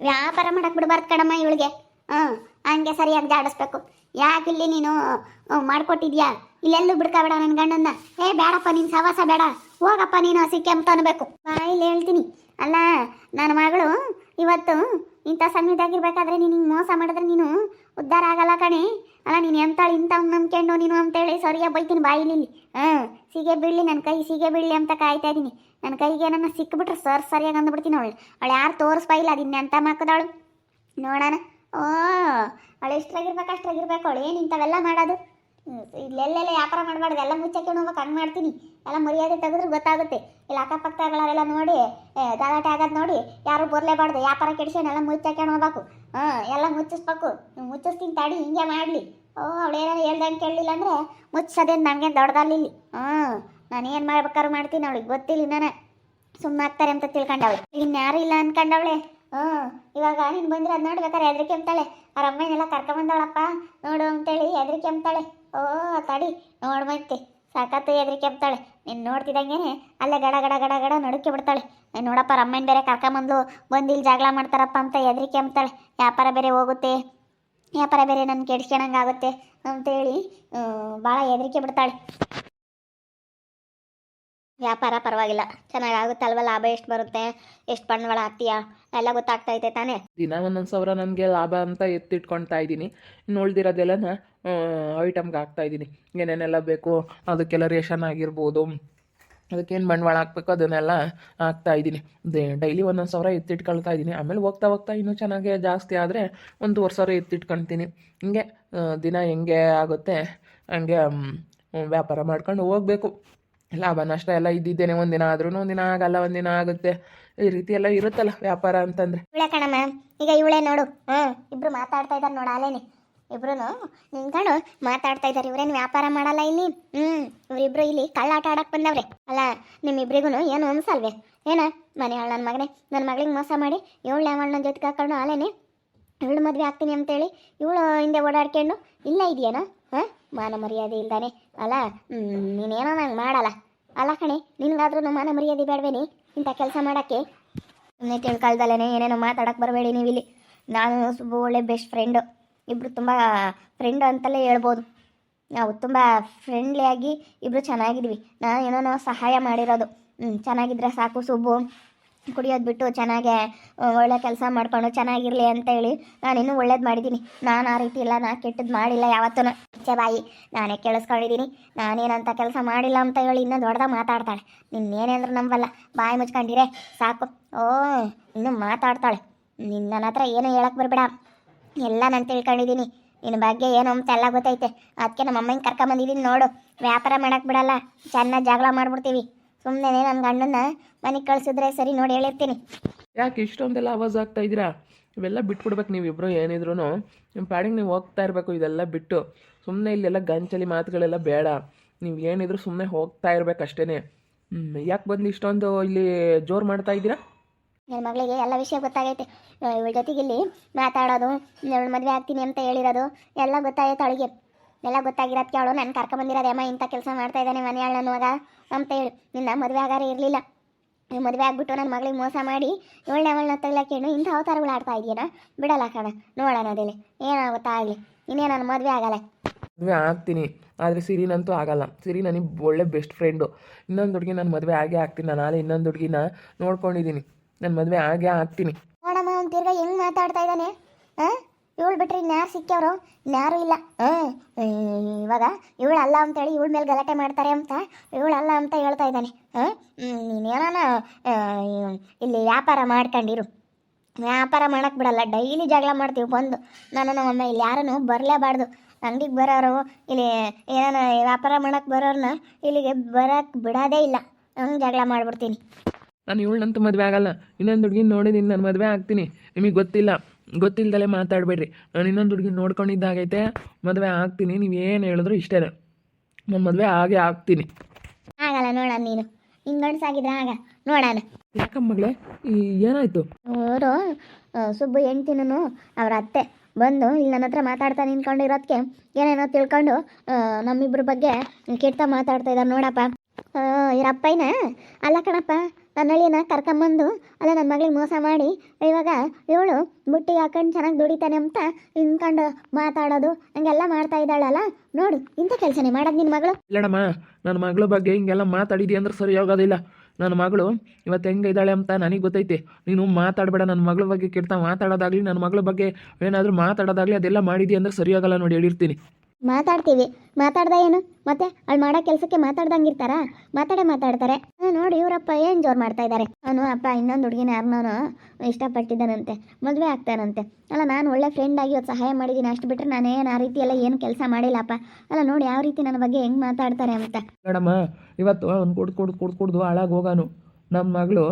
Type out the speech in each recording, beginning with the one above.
ವ್ಯಾಪಾರ ಮಾಡಕ್ ಬಿಡ್ಬಾರ್ದು ಕಣಮ್ಮ ಇವಳಿಗೆ. ಹಂಗೆ ಸರಿಯಾಗಿ ಜಾಡಿಸ್ಬೇಕು. ಯಾಕಿಲ್ಲಿ ನೀನು ಮಾಡ್ಕೊಟ್ಟಿದ್ಯಾ? ಇಲ್ಲೆಲ್ಲೂ ಬಿಡ್ಕೋಬೇಡ ನನ್ನ ಗಂಡನ್ನ. ಬೇಡಪ್ಪ ನೀನು ಸವಾಸ ಬೇಡ, ಹೋಗಪ್ಪ ನೀನು ಸಿಕ್ಕೆ ಅಂತ ಅನ್ಬೇಕು. ಇಲ್ಲಿ ಹೇಳ್ತೀನಿ. ಅಲ್ಲ ನನ್ನ ಮಗಳು ಇವತ್ತು ಇಂಥ ಸಣ್ಣದಾಗಿರ್ಬೇಕಾದ್ರೆ ನೀನು ಹಿಂಗೆ ಮೋಸ ಮಾಡಿದ್ರೆ ನೀನು ಉದ್ಧಾರ ಆಗಲ್ಲ ಕಣೆ. ಅಲ್ಲ ನೀನು ಎಂತಾಳು ಇಂಥವ್ ನಂಬ್ಕೊಂಡು ನೀನು ಅಂತೇಳಿ ಸರಿಯಾಗಿ ಬೈತೀನಿ ಬಾಯಿಲಿ. ಸೀಗೆ ಬೀಳಲಿ ನನ್ನ ಕೈ, ಸೀಗೆ ಬೀಳಲಿ ಅಂತ ಕಾಯ್ತಾ ಇದ್ದೀನಿ. ನನ್ನ ಕೈಗೆ ಏನನ್ನ ಸಿಕ್ಬಿಟ್ರೆ ಸರಿಯಾಗಿ ಅಂದ್ಬಿಡ್ತೀನಿ. ಅವಳು ಯಾರು ತೋರಿಸ್ಬೈಲ್ಲ ಅದಿನ್ನ ಅಂತ ಮಕ್ಕದಾಳು ನೋಡೋಣ. ಅವಳು ಎಷ್ಟ್ರಾಗಿರ್ಬೇಕು ಅಷ್ಟ್ರಾಗಿರ್ಬೇಕು. ಅವಳು ಏನು ಇಂಥವೆಲ್ಲ ಮಾಡೋದು? ಇಲ್ಲೆಲ್ಲೆಲ್ಲ ವ್ಯಾಪಾರ ಮಾಡಬಾರ್ದು, ಎಲ್ಲ ಮುಚ್ಚಾಕೊಂಡು ಹೋಗ್ಬೇಕು. ಹಂಗೆ ಮಾಡ್ತೀನಿ. ಎಲ್ಲ ಮರ್ಯಾದೆ ತೆಗೆದ್ರೆ ಗೊತ್ತಾಗುತ್ತೆ. ಇಲ್ಲಿ ಅಕ್ಕಪಕ್ಕಗಳೆಲ್ಲ ನೋಡಿ ಗಲಾಟೆ ಆಗೋದು ನೋಡಿ ಯಾರು ಬರಲೇಬಾರ್ದು. ವ್ಯಾಪಾರ ಕೆಡಿಸ್ಕೊಂಡು ಎಲ್ಲ ಮುಚ್ಚಾಕೊಂಡು ಹೋಗ್ಬೇಕು. ಎಲ್ಲ ಮುಚ್ಚಿಸ್ಬೇಕು. ಮುಚ್ಚಿಸ್ತೀನಿ ತಾಡಿ, ಹಿಂಗೆ ಮಾಡಲಿ. ಅವಳೇನಾರು ಹೇಳ್ದಂಗೆ ಕೇಳಲಿಲ್ಲ ಅಂದರೆ ಮುಚ್ಚಿಸೋದೇನು ನನಗೆ ದೊಡ್ಡದಲ್ಲಿ. ನಾನೇನು ಮಾಡ್ಬೇಕಾದ್ರು ಮಾಡ್ತೀನಿ. ಅವಳಿಗೆ ಗೊತ್ತಿಲ್ಲ ನಾನು ಸುಮ್ಮನೆ ಆಗ್ತಾರೆ ಅಂತ ತಿಳ್ಕೊಂಡವಳೆ. ಇನ್ಯಾರು ಇಲ್ಲ ಅನ್ಕೊಂಡವಳೆ. ಇವಾಗ ನೀನು ಬಂದ್ರೆ ಅದು ನೋಡ್ಬೇಕಾರೆ ಹೆದರಿಕೆ ಅಂತಾಳೆ. ಅವ್ರ ಅಮ್ಮನೆಲ್ಲ ಕರ್ಕೊಂಬಂದವಳಪ್ಪ ನೋಡು ಅಂತೇಳಿ ಹೆದರಿಕೆ ಅಂತಾಳೆ. ತಡಿ ನೋಡ್ಬಂತೆ ಸಾಕತ್ತು ಹೆದರಿಕೆ ಅಂತಾಳೆ. ನೀನು ನೋಡ್ತಿದ್ದಂಗೆ ಅಲ್ಲೇ ಗಡ ಗಡ ಗಡ ಗಡ ನಡುಕ್ಕೆ ಬಿಡ್ತಾಳೆ. ನೋಡಪ್ಪ ಅವ್ರ ಅಮ್ಮನ ಬೇರೆ ಕರ್ಕೊಂಬಂದು ಬಂದು ಇಲ್ಲಿ ಜಗಳ ಮಾಡ್ತಾರಪ್ಪ ಅಂತ ಹೆದರಿಕೆ ಅಂತಾಳೆ. ವ್ಯಾಪಾರ ಬೇರೆ ಹೋಗುತ್ತೆ, ವ್ಯಾಪಾರ ಬೇರೆ ನನ್ನ ಕೆಡಿಸ್ಕೊಳಂಗಾಗುತ್ತೆ ಅಂತೇಳಿ ಭಾಳ ಹೆದರಿಕೆ ಬಿಡ್ತಾಳೆ. ವ್ಯಾಪಾರ ಪರವಾಗಿಲ್ಲ, ಚೆನ್ನಾಗಾಗುತ್ತಲ್ವ? ಲಾಭ ಎಷ್ಟು ಬರುತ್ತೆ, ಎಷ್ಟು ಬಂಡವಾಳ ಹಾಕ್ತೀಯಾ ಎಲ್ಲ ಗೊತ್ತಾಗ್ತೈತೆ ತಾನೇ? ದಿನ 1,000 ನನಗೆ ಲಾಭ ಅಂತ ಎತ್ತಿಟ್ಕೊಳ್ತಾ ಇದ್ದೀನಿ. ಇನ್ನು ಉಳ್ದಿರೋದೆಲ್ಲನ ಐಟಮ್ಗೆ ಹಾಕ್ತಾಯಿದ್ದೀನಿ. ಏನೇನೆಲ್ಲ ಬೇಕು ಅದಕ್ಕೆಲ್ಲ ರೇಷನ್ ಆಗಿರ್ಬೋದು, ಅದಕ್ಕೇನು ಬಂಡವಾಳ ಹಾಕ್ಬೇಕು ಅದನ್ನೆಲ್ಲ ಹಾಕ್ತಾಯಿದ್ದೀನಿ. ಡೈಲಿ 1,000 ಎತ್ತಿಟ್ಕೊಳ್ತಾ ಇದ್ದೀನಿ. ಆಮೇಲೆ ಹೋಗ್ತಾ ಹೋಗ್ತಾ ಇನ್ನೂ ಚೆನ್ನಾಗೆ ಜಾಸ್ತಿ ಆದರೆ 1,000 ಎತ್ತಿಟ್ಕೊಳ್ತೀನಿ. ಹಿಂಗೆ ದಿನ ಹೆಂಗೆ ಆಗುತ್ತೆ ಹಂಗೆ ವ್ಯಾಪಾರ ಮಾಡ್ಕೊಂಡು ಹೋಗಬೇಕು. ಲಾಭ ನಷ್ಟ ಎಲ್ಲ ಇದ್ದಿದ್ದೇನೆ. ಒಂದಿನ ಆದ್ರೂ ಒಂದಿನ ಆಗಲ್ಲ, ಒಂದಿನ ಆಗುತ್ತೆ. ಈ ರೀತಿ ಎಲ್ಲ ಇರುತ್ತಲ್ಲ ವ್ಯಾಪಾರ ಅಂತಂದ್ರೆ. ಇವಳೆ ಕಣಮ್ಮ, ಈಗ ಇವಳೇ ನೋಡು. ಇಬ್ರು ಮಾತಾಡ್ತಾ ಇದ್ದಾರೆ ನೋಡು. ಅಲ್ಲೇನೆ ಇಬ್ರು ನಿಂತ್ಕೊಂಡು ಮಾತಾಡ್ತಾ ಇದ್ದಾರೆ. ಇವರೇನು ವ್ಯಾಪಾರ ಮಾಡಲ್ಲ ಇಲ್ಲಿ. ಇವರಿಬ್ರು ಇಲ್ಲಿ ಕಳ್ಳಾಟ ಆಡಕ್ಕೆ ಬಂದವ್ರೆ. ಅಲ್ಲ ನಿಮ್ಮಿಬ್ರಿಗೂ ಏನು ಅನ್ಸಲ್ವೇ? ಏನ ಮನೆಯಾಳು ನನ್ನ ಮಗನೇ ನನ್ನ ಮಗಳಿಗೆ ಮೋಸ ಮಾಡಿ ಇವಳು ಅವಳನ್ನ ಜೊತೆಗೆ ಹಾಕೊಂಡು ಅಲ್ಲೇನೆ ಇವಳು ಮದುವೆ ಆಗ್ತೀನಿ ಅಂತೇಳಿ ಇವಳು ಹಿಂದೆ ಓಡಾಡ್ಕೊಂಡು ಇಲ್ಲ ಇದೆಯೇನೋ? ಮಾನ ಮರ್ಯಾದೆ ಇಲ್ದಾನೆ. ಅಲ್ಲ ನೀನೇನೋ ನಂಗೆ ಮಾಡಲ್ಲ ಅಲ್ಲ ಕಣೆ. ನಿನ್ಗಾದ್ರೂ ಮಾನ ಮರ್ಯಾದೆ ಬೇಡವೇನಿ ಇಂಥ ಕೆಲಸ ಮಾಡೋಕ್ಕೆ? ಸುಮ್ಮನೆ ತಿಳ್ಕೊಳ್ದಲ್ಲೇ ಏನೇನೋ ಮಾತಾಡಕ್ಕೆ ಬರಬೇಡಿ ನೀವಿಲ್ಲಿ. ನಾನು ಸುಬ್ಬ ಒಳ್ಳೆ ಬೆಸ್ಟ್ ಫ್ರೆಂಡು. ಇಬ್ಬರು ತುಂಬ ಫ್ರೆಂಡು ಅಂತಲೇ ಹೇಳ್ಬೋದು. ನಾವು ತುಂಬ ಫ್ರೆಂಡ್ಲಿಯಾಗಿ ಇಬ್ಬರು ಚೆನ್ನಾಗಿದ್ವಿ. ನಾನು ಏನೋ ಸಹಾಯ ಮಾಡಿರೋದು. ಚೆನ್ನಾಗಿದ್ರೆ ಸಾಕು ಸುಬ್ಬು ಕುಡಿಯೋದು ಬಿಟ್ಟು ಚೆನ್ನಾಗೆ ಒಳ್ಳೆ ಕೆಲಸ ಮಾಡ್ಕೊಂಡು ಚೆನ್ನಾಗಿರಲಿ ಅಂತ ಹೇಳಿ ನಾನಿನ್ನೂ ಒಳ್ಳೇದು ಮಾಡಿದ್ದೀನಿ. ನಾನು ಆ ರೀತಿ ಇಲ್ಲ, ನಾನು ಕೆಟ್ಟದ್ದು ಮಾಡಿಲ್ಲ ಯಾವತ್ತೂ. ಬಾಯಿ ನಾನೇ ಕೇಳಿಸ್ಕೊಂಡಿದ್ದೀನಿ. ನಾನೇನಂತ ಕೆಲಸ ಮಾಡಿಲ್ಲ ಅಂತ ಹೇಳಿ ಇನ್ನೂ ದೊಡ್ಡದಾಗ ಮಾತಾಡ್ತಾಳೆ. ನಿನ್ನೇನೇಂದ್ರೆ ನಂಬಲ್ಲ. ಬಾಯಿ ಮುಚ್ಕೊಂಡಿರೆ ಸಾಕು. ಇನ್ನೂ ಮಾತಾಡ್ತಾಳೆ. ನನ್ನ ಹತ್ರ ಏನೂ ಹೇಳಕ್ಕೆ ಬರಬೇಡ. ಎಲ್ಲ ನಾನು ತಿಳ್ಕೊಂಡಿದ್ದೀನಿ. ನಿನ್ನ ಬಗ್ಗೆ ಏನು ಅಂತ ಎಲ್ಲ ಗೊತ್ತೈತೆ. ಅದಕ್ಕೆ ನಮ್ಮ ಅಮ್ಮನ ಕರ್ಕೊಂಬಂದಿದ್ದೀನಿ ನೋಡು. ವ್ಯಾಪಾರ ಮಾಡೋಕ್ಕೆ ಬಿಡಲ್ಲ, ಚೆನ್ನಾಗಿ ಜಗಳ ಮಾಡಿಬಿಡ್ತೀವಿ. ಸುಮ್ಮನೆ ನನ್ನ ಗಂಡನ್ನ ಮನೆಗೆ ಕಳಿಸಿದ್ರೆ ಸರಿ ನೋಡಿ ಹೇಳಿರ್ತೀನಿ. ಯಾಕೆ ಇಷ್ಟೊಂದೆಲ್ಲ ಆವಾಜ್ ಆಗ್ತಾ ಇದ್ದೀರಾ? ಇವೆಲ್ಲ ಬಿಟ್ಬಿಡ್ಬೇಕು ನೀವಿಬ್ಬರು. ಏನಿದ್ರು ನಿಮ್ಮ ಪಾಡಿಗೆ ನೀವು ಹೋಗ್ತಾ ಇರಬೇಕು. ಇದೆಲ್ಲ ಬಿಟ್ಟು ಸುಮ್ಮನೆ ಇಲ್ಲೆಲ್ಲ ಗಂಚಲಿ ಮಾತುಗಳೆಲ್ಲ ಬೇಡ. ನೀವು ಏನಿದ್ರು ಸುಮ್ಮನೆ ಹೋಗ್ತಾ ಇರಬೇಕಷ್ಟೇ. ಯಾಕೆ ಬಂದು ಇಷ್ಟೊಂದು ಇಲ್ಲಿ ಜೋರು ಮಾಡ್ತಾ ಇದ್ದೀರಾ? ನನ್ನ ಮಗಳಿಗೆ ಎಲ್ಲ ವಿಷಯ ಗೊತ್ತಾಗೈತೆ. ಇವಳ ಜೊತೆಗೆ ಇಲ್ಲಿ ಮಾತಾಡೋದು, ಇವಳು ಮದುವೆ ಆಗ್ತೀನಿ ಅಂತ ಹೇಳಿರೋದು ಎಲ್ಲ ಗೊತ್ತಾಗೈತೆ ಅವಳಿಗೆ. ಎಲ್ಲ ಗೊತ್ತಾಗಿರೋದಕ್ಕೆ ಅವಳು ನಾನು ಕರ್ಕೊಂಬಂದಿರೋದೆ. ಅಮ್ಮ ಇಂಥ ಕೆಲಸ ಮಾಡ್ತಾ ಇದ್ದಾನೆ ಮನೆಯಾಳು ನನ್ನುವಾಗ ಅಂತ ಹೇಳಿ. ನಿನ್ನ ಮದುವೆ ಆಗಾರ ಇರಲಿಲ್ಲ. ಮದುವೆ ಆಗ್ಬಿಟ್ಟು ನನ್ನ ಮಗಳಿಗೆ ಮೋಸ ಮಾಡಿ ಅವಳನ್ನ ತಗ್ಲಾಕೇನು ಇಂಥ ಅವತಾರಗಳು ಆಡ್ತಾ ಇದೆಯೇನ? ಬಿಡಲ್ಲ ಕಣ, ನೋಡೋಣ ಅದೇಲಿ ಏನಾಗುತ್ತಾ ಆಗಲಿ. ಇನ್ನೇ ನಾನು ಮದುವೆ ಆಗಲ್ಲ. ಮದುವೆ ಆಗ್ತೀನಿ, ಆದರೆ ಸಿರಿನಂತೂ ಆಗಲ್ಲ. ಸಿರಿ ನನಗೆ ಒಳ್ಳೆ ಬೆಸ್ಟ್ ಫ್ರೆಂಡು. ಇನ್ನೊಂದು ಹುಡುಗಿ ನಾನು ಮದುವೆ ಆಗೇ ಆಗ್ತೀನಿ. ನಾನು ನಾಳೆ ಇನ್ನೊಂದು ಹುಡುಗಿನ ನೋಡ್ಕೊಂಡಿದ್ದೀನಿ. ನಾನು ಮದುವೆ ಆಗೇ ಆಗ್ತೀನಿ. ನೋಡಮ್ಮ ಅವ್ನು ತಿರ್ಗಾ ಹೆಂಗೆ ಮಾತಾಡ್ತಾ ಇದ್ದಾನೆ. ಇವಳು ಬಿಟ್ರೆ ಇನ್ಯಾರು ಸಿಕ್ಕವ್ರು? ಇನ್ಯಾರು ಇಲ್ಲ. ಇವಾಗ ಇವಳು ಅಲ್ಲ ಅಂತೇಳಿ ಇವಳ ಮೇಲೆ ಗಲಾಟೆ ಮಾಡ್ತಾರೆ ಅಂತ ಇವಳಲ್ಲ ಅಂತ ಹೇಳ್ತಾ ಇದ್ದಾನೆ. ನೀನೇನ ಇಲ್ಲಿ ವ್ಯಾಪಾರ ಮಾಡ್ಕೊಂಡಿರು. ವ್ಯಾಪಾರ ಮಾಡೋಕ್ಕೆ ಬಿಡಲ್ಲ, ಡೈಲಿ ಜಗಳ ಮಾಡ್ತೀವಿ ಬಂದು. ನಾನು ನಮ್ಮಮ್ಮ ಇಲ್ಲಿ ಯಾರನ್ನು ಬರಲೇಬಾರ್ದು. ಅಂಗಡಿಗೆ ಬರೋರು ಇಲ್ಲಿ ಏನಾನ ವ್ಯಾಪಾರ ಮಾಡೋಕ್ಕೆ ಬರೋರನ್ನ ಇಲ್ಲಿಗೆ ಬರೋಕ್ಕೆ ಬಿಡೋದೇ ಇಲ್ಲ. ಹಂಗೆ ಜಗಳ ಮಾಡಿಬಿಡ್ತೀನಿ. ನಾನು ಇವಳನ್ನಂತೂ ಮದುವೆ ಆಗಲ್ಲ. ಇನ್ನೊಂದು ಹುಡುಗಿನ ನೋಡಿದ್ದೀನಿ, ನಾನು ಮದುವೆ ಆಗ್ತೀನಿ. ನಿಮಗೆ ಗೊತ್ತಿಲ್ಲದಲ್ಲೇ ಮಾತಾಡಬೇಡ್ರಿ. ನಾನು ಇನ್ನೊಂದು ಹುಡುಗಿನ ನೋಡ್ಕೊಂಡಿದ್ದಾಗೈತೆ, ಮದುವೆ ಆಗ್ತೀನಿ. ನೀವೇನು ಹೇಳಿದ್ರು ಇಷ್ಟೇ, ನಾನು ಮದುವೆ ಆಗೇ ಆಗ್ತೀನಿ. ಆಗಲ್ಲ ನೋಡೋಣ, ನೀನು ಹಿಂಗೆ ಗಂಡಸಾಗಿದ್ರೆ ಆಗ ನೋಡೋಣ. ಯಾಕಮ್ಮ ಮಗಳೇ ಏನಾಯಿತು? ಅವರು ಸುಬ್ಬು ಹೆಂಡ್ತಿನೂ ಅವ್ರ ಅತ್ತೆ ಬಂದು ಇಲ್ಲಿ ನನ್ನ ಹತ್ರ ಮಾತಾಡ್ತಾ ನಿಂತ್ಕೊಂಡಿರೋದಕ್ಕೆ ಏನೇನೋ ತಿಳ್ಕೊಂಡು ನಮ್ಮಿಬ್ಬರ ಬಗ್ಗೆ ಕೆಟ್ಟ ಮಾತಾಡ್ತಾ ಇದ್ದಾರೆ ನೋಡಪ್ಪ. ಇವರಪ್ಪಯ್ಯನ ಅಲ್ಲ ಕಣಪ್ಪ, ನನ್ನ ಹಳ್ಳಿನ ಕರ್ಕೊಂಬಂದು ಅಲ್ಲ ನನ್ನ ಮಗಳಿಗೆ ಮೋಸ ಮಾಡಿ ಇವಾಗ ಇವಳು ಬುಟ್ಟಿಗೆ ಹಾಕೊಂಡು ಚೆನ್ನಾಗಿ ದುಡಿತಾನೆ ಅಂತ ನಿಂತ್ಕೊಂಡು ಮಾತಾಡೋದು ಹಂಗೆಲ್ಲ ಮಾಡ್ತಾ ಇದ್ದಾಳಲ್ಲ. ನೋಡು, ಇಂಥ ಕೆಲಸನೇ ಮಾಡೋದು ನಿನ್ನ ಮಗಳು. ಇಲ್ಲಡಮ್ಮ, ನನ್ನ ಮಗಳ ಬಗ್ಗೆ ಹಿಂಗೆಲ್ಲ ಮಾತಾಡಿದಿ ಅಂದ್ರೆ ಸರಿ ಹೋಗೋದಿಲ್ಲ. ನನ್ನ ಮಗಳು ಇವತ್ತು ಹೆಂಗೆ ಇದ್ದಾಳೆ ಅಂತ ನನಗೆ ಗೊತ್ತೈತೆ. ನೀನು ಮಾತಾಡಬೇಡ. ನನ್ನ ಮಗಳ ಬಗ್ಗೆ ಕೆಡ್ತಾ ಮಾತಾಡೋದಾಗಲಿ, ನನ್ನ ಮಗಳ ಬಗ್ಗೆ ಏನಾದರೂ ಮಾತಾಡೋದಾಗಲಿ ಅದೆಲ್ಲ ಮಾಡಿದಿ ಅಂದ್ರೆ ಸರಿ ಹೋಗಲ್ಲ ನೋಡಿ, ಹೇಳಿರ್ತೀನಿ. ಮಾತಾಡ್ತೀವಿ, ಮಾತಾಡ್ದ ಏನು ಮತ್ತೆ ಅವಳು ಮಾಡೋ ಕೆಲಸಕ್ಕೆ ಮಾತಾಡ್ದಂಗಿರ್ತಾರ? ಮಾತಾಡ್ತಾರೆ. ನೋಡಿ ಇವರಪ್ಪ ಏನು ಜೋರು ಮಾಡ್ತಾ ಇದ್ದಾರೆ. ಅವನು ಅಪ್ಪ ಇನ್ನೊಂದು ಹುಡುಗಿನ ಯಾರನ್ನೋ ಇಷ್ಟಪಟ್ಟಿದ್ದಾನಂತೆ, ಮದುವೆ ಆಗ್ತಾನಂತೆ. ಅಲ್ಲ, ನಾನು ಒಳ್ಳೆ ಫ್ರೆಂಡ್ ಆಗಿ ಇವತ್ತು ಸಹಾಯ ಮಾಡಿದ್ದೀನಿ, ಅಷ್ಟು ಬಿಟ್ಟರೆ ನಾನೇನು ಆ ರೀತಿ ಎಲ್ಲ ಏನು ಕೆಲಸ ಮಾಡಿಲ್ಲಪ್ಪ. ಅಲ್ಲ ನೋಡಿ ಯಾವ ರೀತಿ ನನ್ನ ಬಗ್ಗೆ ಹೆಂಗೆ ಮಾತಾಡ್ತಾರೆ ಅಂತ. ಮೇಡಮ್ಮ, ಇವತ್ತು ಅವ್ನು ಕುಡ್ದು ಹಾಳಾಗಿ ಹೋಗಾನು. ನಮ್ಮ ಮಗಳು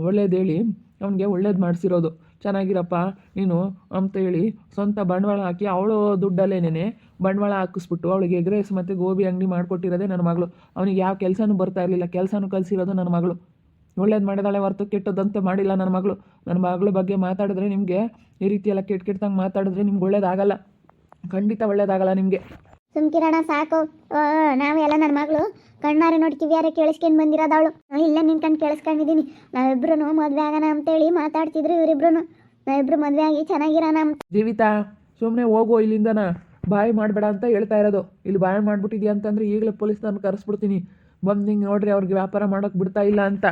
ಒಳ್ಳೇದೇಳಿ ಅವನಿಗೆ ಒಳ್ಳೇದು ಮಾಡಿಸಿರೋದು. ಚೆನ್ನಾಗಿರಪ್ಪ ನೀನು ಅಂತೇಳಿ ಸ್ವಂತ ಬಂಡವಾಳ ಹಾಕಿ ಅವಳು ದುಡ್ಡಲ್ಲೇನೆ ಬಂಡವಾಳ ಹಾಕಿಸ್ಬಿಟ್ಟು ಅವಳಿಗೆ ಎಗ್ ರೈಸ್ ಮತ್ತು ಗೋಬಿ ಅಂಗಡಿ ಮಾಡಿಕೊಟ್ಟಿರೋದೇ ನನ್ನ ಮಗಳು. ಅವನಿಗೆ ಯಾವ ಕೆಲಸನೂ ಬರ್ತಾ ಇರಲಿಲ್ಲ, ಕೆಲಸನೂ ಕಲಿಸಿರೋದು ನನ್ನ ಮಗಳು. ಒಳ್ಳೇದು ಮಾಡಿದಾಳೆ ಹೊರತು ಕೆಟ್ಟದಂತೆ ಮಾಡಿಲ್ಲ ನನ್ನ ಮಗಳು. ನನ್ನ ಮಗಳ ಬಗ್ಗೆ ಮಾತಾಡಿದ್ರೆ ನಿಮಗೆ ಈ ರೀತಿ ಎಲ್ಲ ಕೆಟ್ಟಂಗೆ ಮಾತಾಡಿದ್ರೆ ನಿಮ್ಗೆ ಒಳ್ಳೇದಾಗಲ್ಲ, ಖಂಡಿತ ಒಳ್ಳೇದಾಗಲ್ಲ ನಿಮಗೆ. ಸುಮ್ಕಿರಣ ಸಾಕು. ನಾವೆಲ್ಲ ನನ್ನ ಮಗಳು ಕಣ್ಣಾರೆ ನೋಡಿ ಕಿವಿಯಾರೆ ಕೇಳಿಸ್ಕೊಂಡು ಬಂದಿರೋದವಳು. ಇಲ್ಲೇ ನಿಂತ್ಕೊಂಡು ಕೇಳಿಸ್ಕೊಂಡಿದ್ದೀನಿ. ನಾವಿಬ್ರು ಮದುವೆ ಆಗೋಣ ಅಂತೇಳಿ ಮಾತಾಡ್ತಿದ್ರು ಇವರಿಬ್ರು. ನಾವಿಬ್ರು ಮದುವೆ ಆಗಿ ಚೆನ್ನಾಗಿರೋಣ ಅಂತ. ಜೀವಿತಾ, ಸುಮ್ಮನೆ ಹೋಗೋ ಇಲ್ಲಿಂದನ. ಬಾಯಿ ಮಾಡಬೇಡ ಅಂತ ಹೇಳ್ತಾ ಇರೋದು. ಇಲ್ಲಿ ಬಾಯಿ ಮಾಡಿಬಿಟ್ಟಿದ್ಯಾ ಅಂತಂದರೆ ಈಗಲೇ ಪೊಲೀಸ್ನವ್ರನ್ನ ಕರೆಸ್ಬಿಡ್ತೀನಿ. ಬಂದು ಹಿಂಗೆ ನೋಡ್ರಿ, ಅವ್ರಿಗೆ ವ್ಯಾಪಾರ ಮಾಡೋಕ್ಕೆ ಬಿಡ್ತಾ ಇಲ್ಲ ಅಂತ.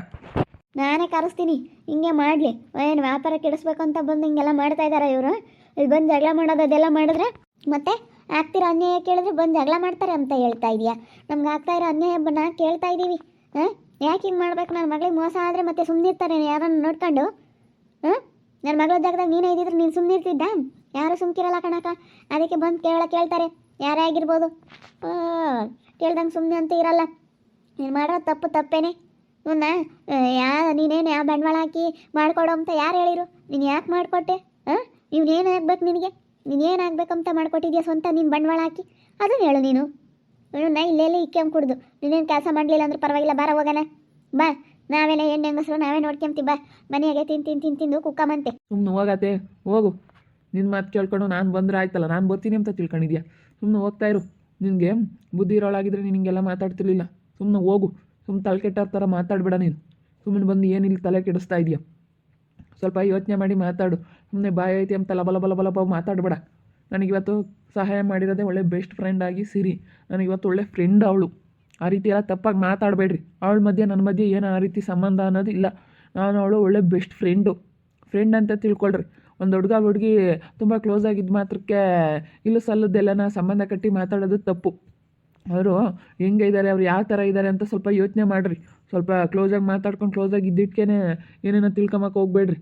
ನಾನೇ ಕರೆಸ್ತೀನಿ, ಹಿಂಗೆ ಮಾಡಲಿ. ಏನು ವ್ಯಾಪಾರ ಕೆಡಿಸ್ಬೇಕು ಅಂತ ಬಂದು ಹಿಂಗೆಲ್ಲ ಮಾಡ್ತಾ ಇದ್ದಾರೆ ಇವರು. ಇಲ್ಲಿ ಬಂದು ಜಗಳ ಮಾಡೋದು ಅದೆಲ್ಲ ಮಾಡಿದ್ರೆ ಮತ್ತೆ ಆಗ್ತಿರೋ ಅನ್ಯಾಯ ಕೇಳಿದ್ರೆ ಬಂದು ಜಗಳ ಮಾಡ್ತಾರೆ ಅಂತ ಹೇಳ್ತಾ ಇದೆಯಾ? ನಮ್ಗೆ ಆಗ್ತಾ ಇರೋ ಅನ್ಯಾಯನ ಕೇಳ್ತಾ ಇದ್ದೀವಿ. ಯಾಕೆ ಹಿಂಗೆ ಮಾಡ್ಬೇಕು? ನನ್ನ ಮಗಳಿಗೆ ಮೋಸ ಆದರೆ ಮತ್ತೆ ಸುಮ್ಮನಿರ್ತಾರೆ ಯಾರನ್ನು ನೋಡ್ಕೊಂಡು? ನನ್ನ ಮಗಳ ಜಾಗದಾಗ ನೀನೇ ಇದ್ದಿದ್ರೆ ನೀನು ಸುಮ್ಮನಿರ್ತಿದ್ದ? ಯಾರು ಸುಮ್ಕಿರಲ್ಲ ಕಣಕ. ಅದಕ್ಕೆ ಬಂದು ಕೇಳ್ತಾರೆ, ಯಾರೇ ಆಗಿರ್ಬೋದು. ಕೇಳ್ದಂಗೆ ಸುಮ್ಮನೆ ಅಂತ ಇರಲ್ಲ. ನೀನು ಮಾಡೋ ತಪ್ಪೇನೆ. ನೀನೇನು ಯಾವ ಬಂಡವಾಳ ಹಾಕಿ ಮಾಡಿಕೊಡು ಅಂತ ಯಾರು ಹೇಳಿರು? ನೀನು ಯಾಕೆ ಮಾಡಿಕೊಟ್ಟೆ? ನೀನೇನು ಆಗ್ಬೇಕು? ನೀನೇನು ಆಗ್ಬೇಕಂತ ಮಾಡ್ಕೊಟ್ಟಿದ್ಯಾ ಸ್ವಂತ ನೀನು ಬಂಡವಾಳ ಹಾಕಿ? ಅದನ್ನು ಹೇಳು ನೀನು. ನಾ ಇಲ್ಲೇ ಇಕ್ಕೆಂಬ ಕುಡ್ದು ನೀನೇನು ಕೆಲಸ ಮಾಡಲಿಲ್ಲ ಅಂದ್ರೆ ಪರವಾಗಿಲ್ಲ, ಬಾರ ಹೋಗೋಣ ಬಾ. ನಾವೇನೇ ಹೆಣ್ಣು ಹೆಂಗಸರು ನಾವೇ ನೋಡ್ಕೊಂತೀವಿ ಬಾ. ಮನೆಯಾಗೆ ತಿಂದು ಕುಕ್ಕಮಂತೆ. ಸುಮ್ಮನೆ ಹೋಗತ್ತೆ, ಹೋಗು. ನಿನ್ನ ಮಾತು ಕೇಳ್ಕೊಂಡು ನಾನು ಬಂದರೆ ಆಯ್ತಲ್ಲ, ನಾನು ಬರ್ತೀನಿ ಅಂತ ತಿಳ್ಕೊಂಡಿದ್ಯಾ? ಸುಮ್ಮನೆ ಹೋಗ್ತಾ ಇರು. ನಿನಗೆ ಬುದ್ಧಿ ಇರೋಳಾಗಿದ್ರೆ ನೀನು ಹಿಂಗೆಲ್ಲ ಮಾತಾಡ್ತಿರ್ಲಿಲ್ಲ. ಸುಮ್ಮನೆ ಹೋಗು. ಸುಮ್ಮನೆ ತಲೆ ಕೆಟ್ಟ ಥರ ಮಾತಾಡಬೇಡ ನೀನು. ಸುಮ್ಮನೆ ಬಂದು ಏನಿಲ್ಲ ತಲೆ ಕೆಡಿಸ್ತಾ ಇದೆಯಾ? ಸ್ವಲ್ಪ ಯೋಚನೆ ಮಾಡಿ ಮಾತಾಡು. ಸುಮ್ಮನೆ ಬಾಯಿ ಐತಿ ಅಂತ ಲಬ ಮಾತಾಡಬೇಡ. ನನಗಿವತ್ತು ಸಹಾಯ ಮಾಡಿರೋದೇ ಒಳ್ಳೆ ಬೆಸ್ಟ್ ಫ್ರೆಂಡ್ ಆಗಿ ಸಿರಿ. ನನಗಿವತ್ತು ಒಳ್ಳೆ ಫ್ರೆಂಡ್ ಅವಳು. ಆ ರೀತಿ ಎಲ್ಲ ತಪ್ಪಾಗಿ ಮಾತಾಡಬೇಡ್ರಿ. ಅವಳ ಮಧ್ಯೆ ನನ್ನ ಮಧ್ಯೆ ಏನೋ ಆ ರೀತಿ ಸಂಬಂಧ ಅನ್ನೋದು ಇಲ್ಲ. ನಾನು ಅವಳು ಒಳ್ಳೆ ಬೆಸ್ಟ್ ಫ್ರೆಂಡ್ ಅಂತ ತಿಳ್ಕೊಳ್ರಿ. ಒಂದು ಹುಡುಗಿ ತುಂಬ ಕ್ಲೋಸ್ ಆಗಿದ್ದ ಮಾತ್ರಕ್ಕೆ ಇಲ್ಲೂ ಸಲ್ಲದ್ದೆಲ್ಲನ ಸಂಬಂಧ ಕಟ್ಟಿ ಮಾತಾಡೋದು ತಪ್ಪು. ಅವರು ಹೆಂಗೆ ಇದ್ದಾರೆ, ಅವ್ರು ಯಾವ ಥರ ಇದ್ದಾರೆ ಅಂತ ಸ್ವಲ್ಪ ಯೋಚನೆ ಮಾಡಿರಿ. ಸ್ವಲ್ಪ ಕ್ಲೋಸಾಗಿ ಮಾತಾಡ್ಕೊಂಡು ಕ್ಲೋಸಾಗಿ ಇದ್ದಿಟ್ಕೇನೆ ಏನೇನೋ ತಿಳ್ಕೊಂಬಕ್ಕೆ ಹೋಗ್ಬೇಡ್ರಿ.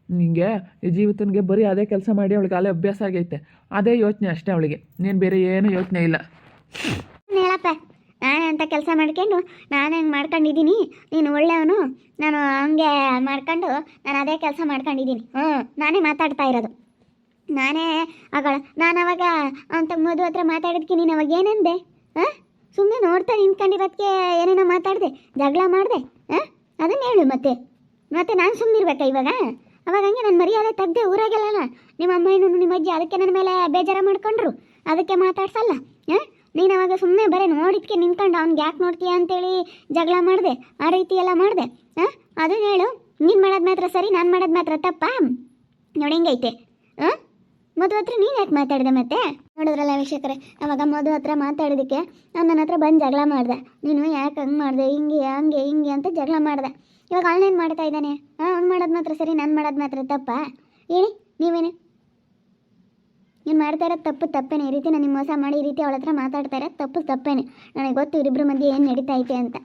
ನಿಮಗೆ ಈ ಜೀವಿತನಿಗೆ ಬರೀ ಅದೇ ಕೆಲಸ ಮಾಡಿ ಅವಳಿಗೆ ಅಲ್ಲೇ ಅಭ್ಯಾಸ ಆಗೈತೆ. ಅದೇ ಯೋಚನೆ ಅಷ್ಟೇ ಅವಳಿಗೆ, ಇನ್ನೇನು ಬೇರೆ ಏನೂ ಯೋಚನೆ ಇಲ್ಲ. ಹೇಳಪ್ಪ, ನಾನೇ ಅಂತ ಕೆಲಸ ಮಾಡ್ಕೊಂಡು ನಾನು ಹೆಂಗೆ ಮಾಡ್ಕೊಂಡಿದ್ದೀನಿ, ನೀನು ಒಳ್ಳೆಯವನು, ನಾನು ಹಂಗೆ ಮಾಡ್ಕೊಂಡು ನಾನು ಅದೇ ಕೆಲಸ ಮಾಡ್ಕೊಂಡಿದ್ದೀನಿ. ನಾನೇ ಮಾತಾಡ್ತಾ ಇರೋದು. ನಾನೇ ನಾನು ಅವಾಗ ಅಂತ ಮದುವೆ ಹತ್ರ ಮಾತಾಡೋದಕ್ಕೆ ನೀನು ಅವಾಗ ಏನಂದೆ? ಸುಮ್ಮನೆ ನೋಡ್ತಾ ನಿಂತ್ಕೊಂಡಿರೋದಕ್ಕೆ ಏನೇನೋ ಮಾತಾಡಿದೆ, ಜಗಳ ಮಾಡಿದೆ. ಅದನ್ನು ಹೇಳು ಮತ್ತೆ ನಾನು ಸುಮ್ಮನಿರ್ಬೇಕಾ ಇವಾಗ? ಅವಾಗ ಹಂಗೆ ನಾನು ಮರ್ಯಾದೆ ತೆಗ್ದೆ ಊರಾಗೆಲ್ಲ ನಿಮ್ಮ ಅಮ್ಮ ನಿಮ್ಮ ಅಜ್ಜಿ ಅದಕ್ಕೆ ನನ್ನ ಮೇಲೆ ಬೇಜಾರ ಮಾಡ್ಕೊಂಡ್ರು, ಅದಕ್ಕೆ ಮಾತಾಡ್ಸಲ್ಲ. ನೀನು ಅವಾಗ ಸುಮ್ಮನೆ ಬರೀ ನೋಡಿದ್ಕೆ ನಿಂತ್ಕೊಂಡು ಅವ್ನಿಗೆ ಯಾಕೆ ನೋಡ್ತೀಯ ಅಂತೇಳಿ ಜಗಳ ಮಾಡಿದೆ, ಆ ರೀತಿ ಎಲ್ಲ ಮಾಡಿದೆ. ಅದನ್ನು ಹೇಳು. ನೀನು ಮಾಡೋದು ಮಾತ್ರ ಸರಿ, ನಾನು ಮಾಡೋದು ಮಾತ್ರ ತಪ್ಪಾ? ನೋಡಿ ಹೆಂಗೈತೆ. ಮಧು ಹತ್ರ ನೀನು ಯಾಕೆ ಮಾತಾಡಿದೆ ಮತ್ತೆ? ನೋಡಿದ್ರಲ್ಲ ವೀಕ್ಷಕರೇ, ಅವಾಗ ಮಧು ಹತ್ರ ಮಾತಾಡೋದಕ್ಕೆ ನನ್ನ ಹತ್ರ ಬಂದು ಜಗಳ ಮಾಡಿದೆ. ನೀನು ಯಾಕೆ ಹಂಗೆ ಮಾಡಿದೆ, ಹಿಂಗೆ ಅಂತ ಜಗಳ ಮಾಡಿದೆ. ಇವಾಗ ಅವನೇನು ಮಾಡ್ತಾ ಇದ್ದಾನೆ? ಅವ್ನು ಮಾಡೋದು ಮಾತ್ರ ಸರಿ, ನಾನು ಮಾಡೋದು ಮಾತ್ರ ತಪ್ಪಾ? ಹೇಳಿ ನೀವೇನು? ನೀನು ಮಾಡ್ತಾ ಇರೋದು ತಪ್ಪೇನೆ. ಈ ರೀತಿ ನಾನು ಮೋಸ ಮಾಡಿ ಈ ರೀತಿ ಅವಳ ಹತ್ರ ಮಾತಾಡ್ತಾ ಇರೋದು ತಪ್ಪೇನೆ. ನನಗೆ ಗೊತ್ತು ಇವರಿಬ್ಬರ ಮಧ್ಯೆ ಏನು ನಡೀತಾ ಐತೆ ಅಂತ.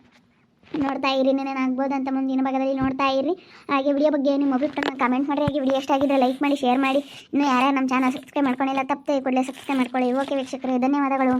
ನೋಡ್ತಾ ಇರಿ, ಏನೇನು ಆಗ್ಬೋದು ಅಂತ ಮುಂದಿನ ಭಾಗದಲ್ಲಿ ನೋಡ್ತಾ ಇರಿ. ಹಾಗೆ ವಿಡಿಯೋ ಬಗ್ಗೆ ನಿಮ್ಮ ಅಭಿಪ್ರಾಯ ಕಮೆಂಟ್ ಮಾಡಿ. ಹಾಗೆ ವಿಡಿಯೋ ಎಷ್ಟಾಗಿದ್ರೆ ಲೈಕ್ ಮಾಡಿ, ಶೇರ್ ಮಾಡಿ. ಇನ್ನೂ ಯಾರ್ಯಾರು ನಮ್ಮ ಚಾನಲ್ ಸಬ್ಸ್ಕ್ರೈಬ್ ಮಾಡ್ಕೊಂಡಿಲ್ಲ ತಪ್ಪದೆ ಕೂಡಲೇ ಸಬ್ಸ್ಕ್ರೈಬ್ ಮಾಡ್ಕೊಳ್ಳಿ. ಓಕೆ ವೀಕ್ಷಕರೇ, ಧನ್ಯವಾದಗಳು.